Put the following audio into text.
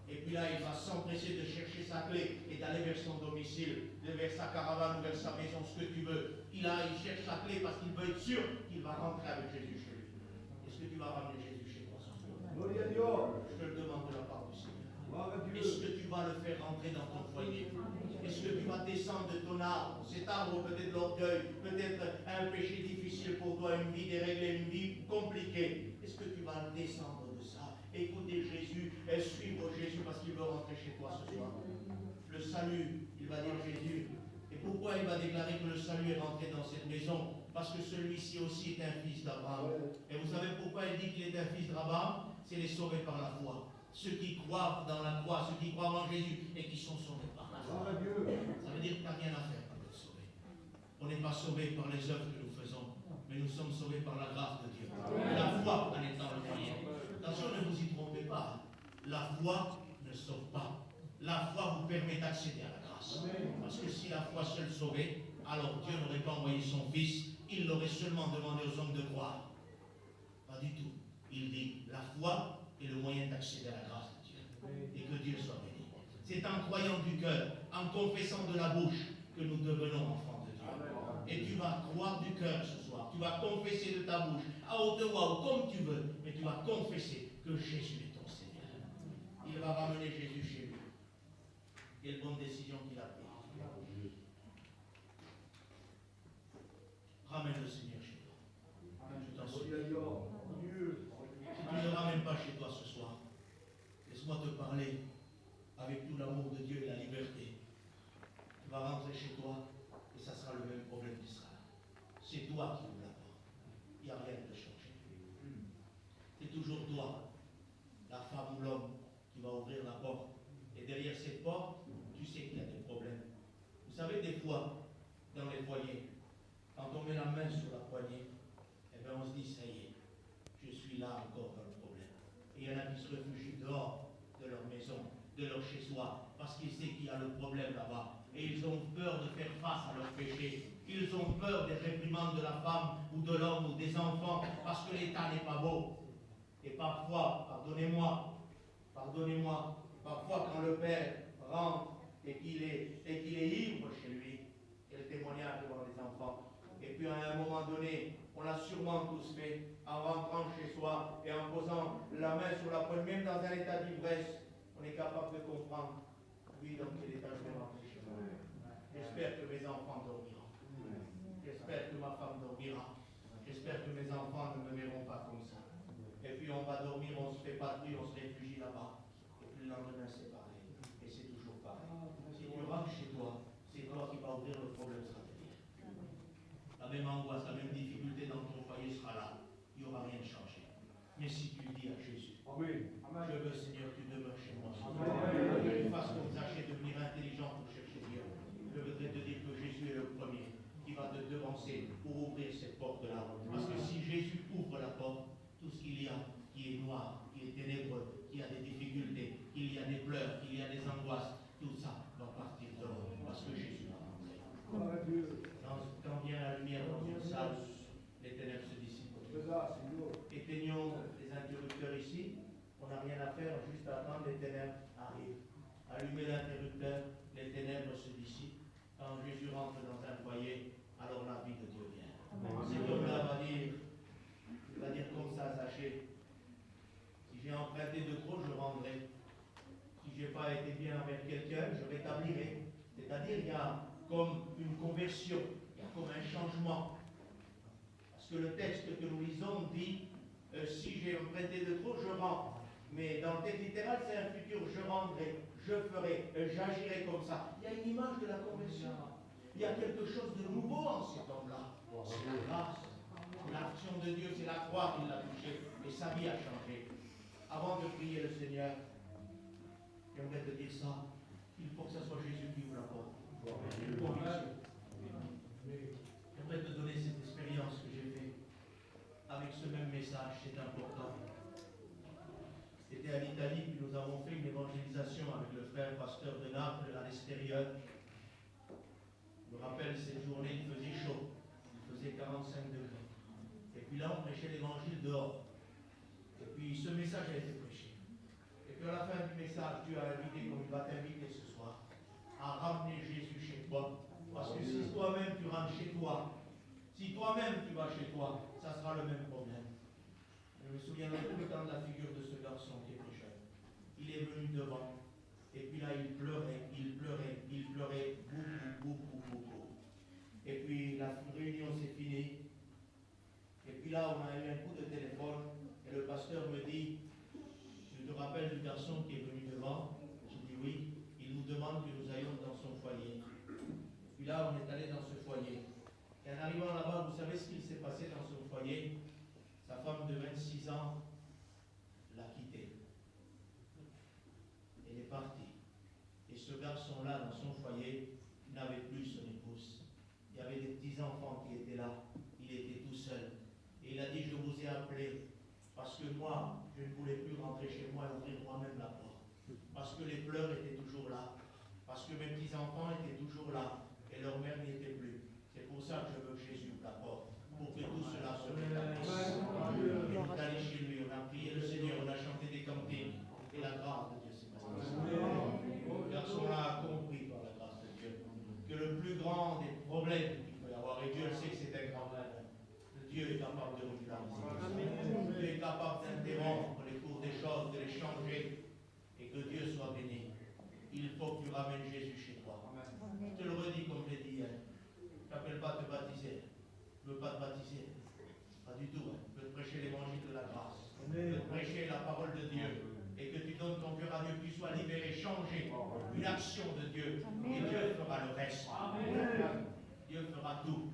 Et puis là, il va s'empresser de chercher sa clé et d'aller vers son domicile, vers sa caravane ou vers sa maison, ce que tu veux. Il cherche sa clé parce qu'il veut être sûr qu'il va rentrer avec Jésus chez lui. Est-ce que tu vas ramener Jésus chez toi ce soir? Je te le demande de la part du Seigneur. Est-ce que tu vas le faire rentrer dans ton foyer? Est-ce que tu vas descendre de ton arbre? Cet arbre peut-être l'orgueil, peut-être un péché difficile pour toi, une vie déréglée, une vie compliquée. Est-ce que tu vas descendre de ça? Écoutez Jésus, et suivre Jésus parce qu'il veut rentrer chez toi ce soir. Le salut, il va dire Jésus. Et pourquoi il va déclarer que le salut est rentré dans cette maison? Parce que celui-ci aussi est un fils d'Abraham. Et vous savez pourquoi il dit qu'il est un fils d'Abraham? C'est les sauvés par la foi. Ceux qui croient dans la croix, ceux qui croient en Jésus et qui sont sauvés par la foi. Ça veut dire que tu n'as rien à faire pour être sauvé. On n'est pas sauvé par les œuvres que nous faisons, mais nous sommes sauvés par la grâce de Dieu. La foi en étant le moyen. Attention, ne vous y trompez pas. La foi ne sauve pas. La foi vous permet d'accéder à la grâce. Parce que si la foi seule sauvait, alors Dieu n'aurait pas envoyé son Fils, il l'aurait seulement demandé aux hommes de croire. Pas du tout. Il dit, la foi est le moyen d'accéder à la grâce de Dieu. Et que Dieu soit béni. C'est en croyant du cœur, en confessant de la bouche, que nous devenons enfants de Dieu. Et tu vas croire du cœur ce soir. Tu vas confesser de ta bouche, à haute voix ou comme tu veux, mais tu vas confesser que Jésus est ton Seigneur. Il va ramener Jésus chez lui. Quelle bonne décision qu'il a prise. Ramène le Seigneur chez toi. Je t'en supplie. Si tu ne le ramènes pas chez toi ce soir, laisse-moi te parler avec tout l'amour de Dieu et la liberté. Tu vas rentrer chez toi et ça sera le même problème qui sera là. C'est toi qui ouvres la porte. Il n'y a rien de changé. C'est toujours toi, la femme ou l'homme, qui va ouvrir la porte. Et derrière cette porte, tu sais qu'il y a des problèmes. Vous savez, des fois, dans les foyers, quand on met la main sur la poignée, eh bien on se dit, ça y est, je suis là encore dans le problème. Et il y en a qui se réfugient dehors de leur maison, de leur chez-soi, parce qu'ils savent qu'il y a le problème là-bas. Et ils ont peur de faire face à leurs péchés. Ils ont peur des réprimandes de la femme ou de l'homme ou des enfants, parce que l'état n'est pas beau. Et parfois, pardonnez-moi, parfois quand le père rentre et qu'il est ivre chez lui, il y a le témoignage devant les enfants. Et puis à un moment donné, on l'a sûrement tous fait, en rentrant chez soi et en posant la main sur la poigne, même dans un état d'ivresse, on est capable de comprendre. Oui, dans quel état je vais rentrer chez moi. J'espère que mes enfants dormiront. J'espère que ma femme dormira. J'espère que mes enfants ne me verront pas comme ça. Et puis on va dormir, on se fait patrie, on se réfugie là-bas. Et puis le lendemain, c'est pareil. Et c'est toujours pareil. Si tu rentres chez toi, c'est toi qui vas ouvrir le problème sera derrière. La même angoisse, la même difficulté dans ton foyer sera là. Il n'y aura rien de changé. Mais si tu dis à Jésus, je veux Seigneur, tu demeures chez moi. Que tu fasses comme Zachée, devenir intelligent pour chercher Dieu. Je voudrais te dire que Jésus est le premier qui va te devancer pour ouvrir cette porte-là. Parce que si Jésus ouvre la porte, tout ce qu'il y a qui est noir, qui est ténébreux, qui a des difficultés, qu'il y a des pleurs, qu'il y a des angoisses, tout ça va partir dehors. Parce que Jésus va rentrer. Quand vient la lumière dans une salle, les ténèbres se dissipent. Éteignons les interrupteurs ici. On n'a rien à faire, juste attendre les ténèbres arrivent. Allumez l'interrupteur, les ténèbres se dissipent. Quand Jésus rentre dans un foyer, alors la vie de Dieu vient. Cet homme-là va dire comme ça à Zachée, si j'ai emprunté de trop, je rendrai. Si je n'ai pas été bien avec quelqu'un, je rétablirai. C'est-à-dire, il y a comme une conversion, il y a comme un changement. Parce que le texte que nous lisons dit, si j'ai emprunté de trop, je rends. Mais dans le texte littéral, c'est un futur, je rendrai, je ferai, j'agirai comme ça. Il y a une image de la conversion. Il y a quelque chose de nouveau en cet homme-là. C'est la grâce. L'action de Dieu, c'est la croix qui l'a touché. Et sa vie a changé. Avant de prier le Seigneur, j'aimerais te dire ça. Il faut que ce soit Jésus qui ouvre la porte. Une conviction. J'aimerais te donner cette expérience que j'ai faite. Avec ce même message, c'est important. C'était à l'Italie, puis nous avons fait une évangélisation avec le frère pasteur de Naples à l'extérieur. Je me rappelle cette journée, il faisait chaud. Il faisait 45 degrés. Et puis là, on prêchait l'évangile dehors. Et puis ce message a été prêché. Et puis à la fin du message, Dieu a invité, comme il va t'inviter ce soir, à ramener Jésus chez toi. Parce que si toi-même tu rentres chez toi, si toi-même tu vas chez toi, ça sera le même problème. Je me souviendrai tout le temps de la figure de ce garçon qui était jeune. Il est venu devant, et puis là il pleurait beaucoup. Et puis la réunion s'est finie. Et puis là, on a eu un coup de téléphone et le pasteur me dit, tu te rappelles du garçon qui est venu devant? J'ai dit oui. Il nous demande que nous allions dans son foyer. Et puis là, on est allé dans ce foyer. Et en arrivant là-bas, vous savez ce qu'il s'est passé dans son foyer? Sa femme de 26 ans l'a quitté. Elle est partie. Et ce garçon-là, dans son foyer, n'avait plus son épouse. Il y avait des petits-enfants qui étaient là. Il était tout seul. Et il a dit, je vous ai appelé parce que moi, je ne voulais plus rentrer chez moi et ouvrir moi-même la porte. Parce que les pleurs étaient toujours là. Parce que mes petits-enfants étaient toujours là. Et leur mère n'y était plus. C'est pour ça que je veux que Jésus ouvre la porte. Pour que tout cela se rétablisse. Et on est allé chez lui, on a prié le Seigneur, on a chanté des cantiques. Et la grâce de Dieu s'est manifestée. Le garçon-là a compris par la grâce de Dieu que le plus grand des problèmes qu'il peut y avoir, et Dieu sait que c'est un grand problème, Dieu est capable de régulariser. Dieu est capable d'interrompre les cours des choses, de les changer, et que Dieu soit béni. Il faut que tu ramènes Jésus chez toi. Je te le redis comme je l'ai dit hier. Je n'appelle pas te baptiser. Je ne veux pas te baptiser. Pas du tout. Je veux te prêcher l'évangile de la grâce. Je veux te prêcher la parole de Dieu. Et que tu donnes ton cœur à Dieu, que tu sois libéré, changé. Une action de Dieu. Et Dieu fera le reste. Dieu fera tout.